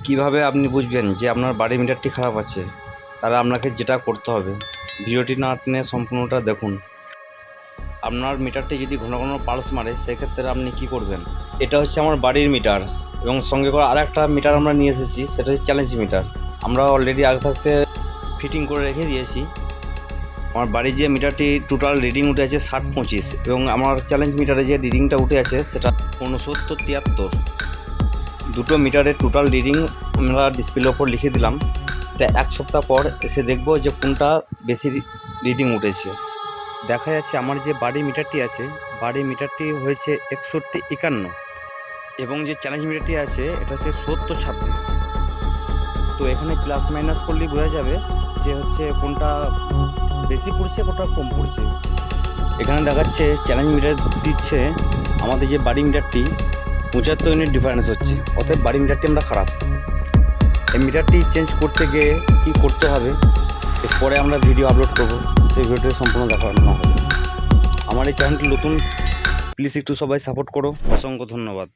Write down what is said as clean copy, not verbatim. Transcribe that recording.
কিভাবে আপনি বুঝবেন যে আপনার বাড়ির মিটারটি খারাপ আছে? তাহলে আপনাকে যেটা করতে হবে, ভিডিওটি না টেনে সম্পূর্ণটা দেখুন। আপনার মিটারটি যদি ঘন ঘন পালস মারে সেক্ষেত্রে আপনি কি করবেন? এটা হচ্ছে আমার বাড়ির মিটার এবং সঙ্গে করে আরেকটা মিটার আমরা নিয়ে এসেছি, সেটা হচ্ছে চ্যালেঞ্জ মিটার। আমরা অলরেডি আগে থাকতে ফিটিং করে রেখে দিয়েছি। আমার বাড়ির যে মিটারটি টোটাল রিডিং উঠে আছে 60-25 এবং আমার চ্যালেঞ্জ মিটারে যে রিডিংটা উঠে আছে সেটা 69-73। দুটো মিটারের টোটাল রিডিং আমরা ডিসপ্লের ওপর লিখে দিলাম। এটা এক সপ্তাহ পর এসে দেখব যে কোনটা বেশি রিডিং উঠেছে। দেখা যাচ্ছে আমার যে বাড়ির মিটারটি আছে, বাড়ির মিটারটি হয়েছে 61-51 এবং যে চ্যালেঞ্জ মিটারটি আছে এটা হচ্ছে 70-26। তো এখানে প্লাস মাইনাস করলেই বোঝা যাবে যে হচ্ছে কোনটা বেশি পড়ছে কোনটা কম পড়ছে। এখানে দেখাচ্ছে চ্যালেঞ্জ মিটার দিচ্ছে আমাদের যে বাড়ি মিটারটি 75 ইউনিট ডিফারেন্স হচ্ছে, অতএব বাড়ি মিটারটি আমরা খারাপ। এই মিটারটি চেঞ্জ করতে গিয়ে কী করতে হবে এরপরে আমরা ভিডিও আপলোড করব, সেই ভিডিওটি সম্পূর্ণ দেখানো হবে। আমার এই চ্যানেলটি নতুন, প্লিজ একটু সবাই সাপোর্ট করো। অসংখ্য ধন্যবাদ।